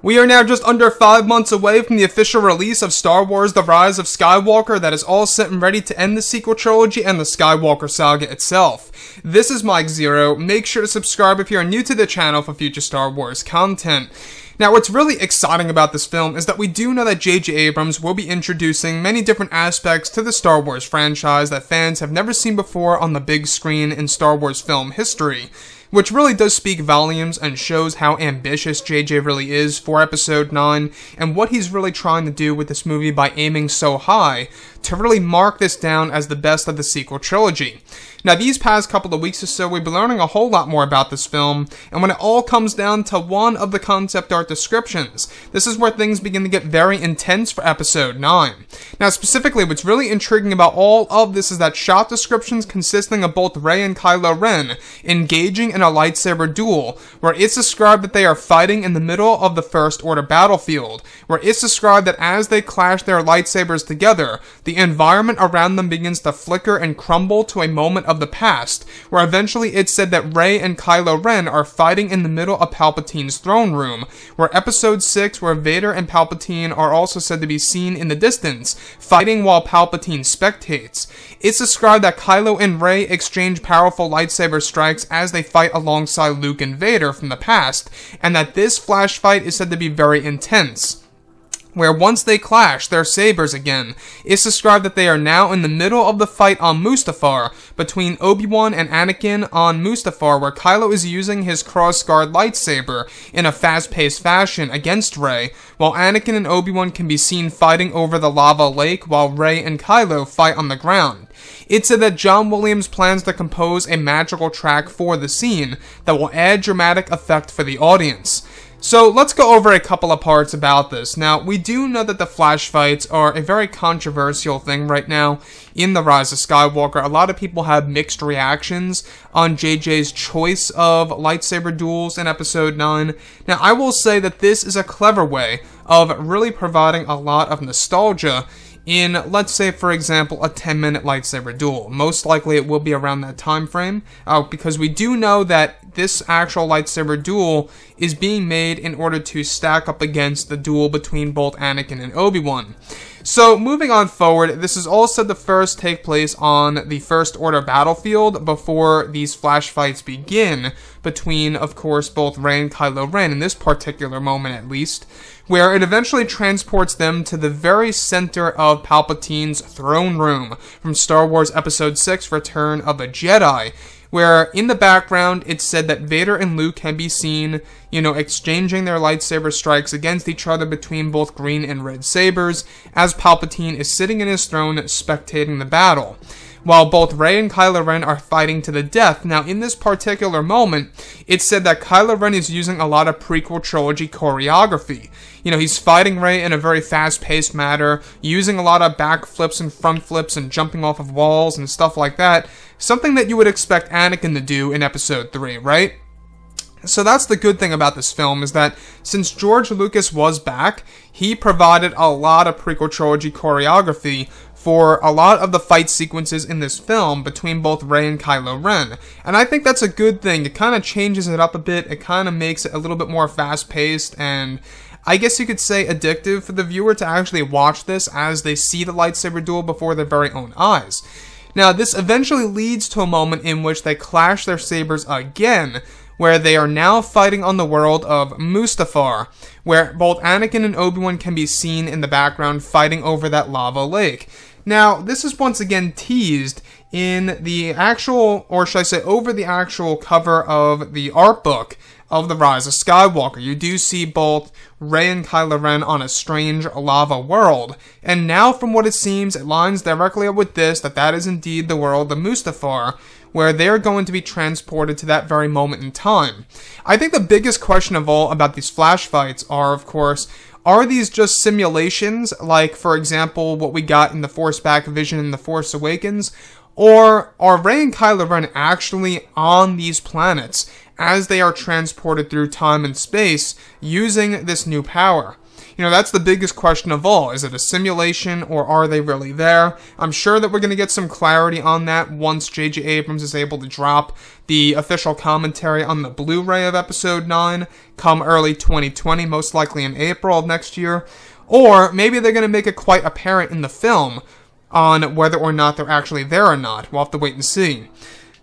We are now just under 5 months away from the official release of Star Wars The Rise of Skywalker that is all set and ready to end the sequel trilogy and the Skywalker saga itself. This is Mike Zero. Make sure to subscribe if you are new to the channel for future Star Wars content. Now, what's really exciting about this film is that we do know that J.J. Abrams will be introducing many different aspects to the Star Wars franchise that fans have never seen before on the big screen in Star Wars film history, which really does speak volumes and shows how ambitious JJ really is for Episode 9 and what he's really trying to do with this movie by aiming so high to really mark this down as the best of the sequel trilogy. Now, these past couple of weeks or so, we've been learning a whole lot more about this film, and when it all comes down to one of the concept art descriptions, this is where things begin to get very intense for Episode 9. Now, specifically, what's really intriguing about all of this is that shot descriptions consisting of both Rey and Kylo Ren engaging in a lightsaber duel, where it's described that they are fighting in the middle of the First Order battlefield, where it's described that as they clash their lightsabers together, the environment around them begins to flicker and crumble to a moment of the past, where eventually it's said that Rey and Kylo Ren are fighting in the middle of Palpatine's throne room, where Episode 6, where Vader and Palpatine are also said to be seen in the distance, fighting while Palpatine spectates. It's described that Kylo and Rey exchange powerful lightsaber strikes as they fight alongside Luke and Vader from the past, and that this flash fight is said to be very intense, where once they clash their sabers again, it's described that they are now in the middle of the fight on Mustafar between Obi-Wan and Anakin on Mustafar, where Kylo is using his cross-guard lightsaber in a fast-paced fashion against Rey, while Anakin and Obi-Wan can be seen fighting over the lava lake while Rey and Kylo fight on the ground. It said that John Williams plans to compose a magical track for the scene that will add dramatic effect for the audience. So let's go over a couple of parts about this. Now, we do know that the flash fights are a very controversial thing right now in The Rise of Skywalker. A lot of people have mixed reactions on JJ's choice of lightsaber duels in Episode 9. Now, I will say that this is a clever way of really providing a lot of nostalgia in, let's say, for example, a 10-minute lightsaber duel. Most likely it will be around that time frame, because we do know that this actual lightsaber duel is being made in order to stack up against the duel between both Anakin and Obi-Wan. So, moving on forward, this is all said to first take place on the First Order battlefield before these flash fights begin between, of course, both Rey and Kylo Ren, in this particular moment at least, where it eventually transports them to the very center of Palpatine's throne room from Star Wars Episode 6, Return of the Jedi, where in the background it's said that Vader and Luke can be seen, exchanging their lightsaber strikes against each other between both green and red sabers, as Palpatine is sitting in his throne spectating the battle, while both Rey and Kylo Ren are fighting to the death. Now, in this particular moment, it's said that Kylo Ren is using a lot of prequel trilogy choreography. He's fighting Rey in a very fast-paced manner, using a lot of back flips and front flips and jumping off of walls and stuff like that. Something that you would expect Anakin to do in Episode 3, right? So that's the good thing about this film, is that since George Lucas was back, he provided a lot of prequel trilogy choreography for a lot of the fight sequences in this film between both Rey and Kylo Ren. And I think that's a good thing. It kind of changes it up a bit. It kind of makes it a little bit more fast-paced and, I guess you could say, addictive for the viewer to actually watch this as they see the lightsaber duel before their very own eyes. Now, this eventually leads to a moment in which they clash their sabers again, where they are now fighting on the world of Mustafar, where both Anakin and Obi-Wan can be seen in the background fighting over that lava lake. Now, this is once again teased in the actual, or should I say, over the actual cover of the art book of The Rise of Skywalker. You do see both Rey and Kylo Ren on a strange lava world, and now from what it seems, it lines directly up with this, that is indeed the world of Mustafar, where they're going to be transported to that very moment in time. I think the biggest question of all about these flash fights are, of course, are these just simulations, like, for example, what we got in The Force Back Vision in The Force Awakens, or are Rey and Kylo Ren actually on these planets as they are transported through time and space using this new power? You know, that's the biggest question of all. Is it a simulation, or are they really there? I'm sure that we're going to get some clarity on that once J.J. Abrams is able to drop the official commentary on the Blu-ray of Episode 9 come early 2020, most likely in April of next year. Or maybe they're going to make it quite apparent in the film on whether or not they're actually there or not. We'll have to wait and see.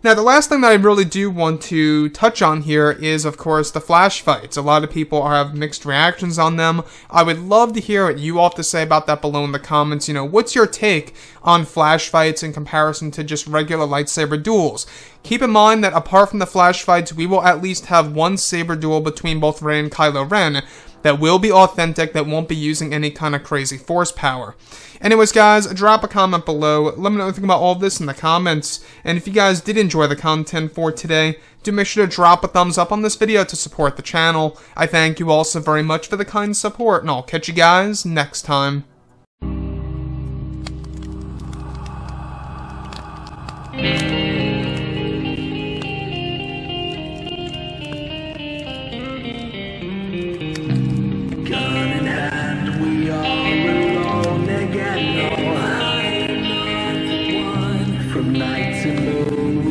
Now, the last thing that I really do want to touch on here is, of course, the flash fights. A lot of people have mixed reactions on them. I would love to hear what you all have to say about that below in the comments. You know, what's your take on flash fights in comparison to just regular lightsaber duels? Keep in mind that apart from the flash fights, we will at least have one saber duel between both Rey and Kylo Ren that will be authentic, that won't be using any kind of crazy force power. Anyways, guys, drop a comment below. Let me know what you think about all of this in the comments. And if you guys did enjoy the content for today, do make sure to drop a thumbs up on this video to support the channel. I thank you all so very much for the kind support, and I'll catch you guys next time. Night to moon.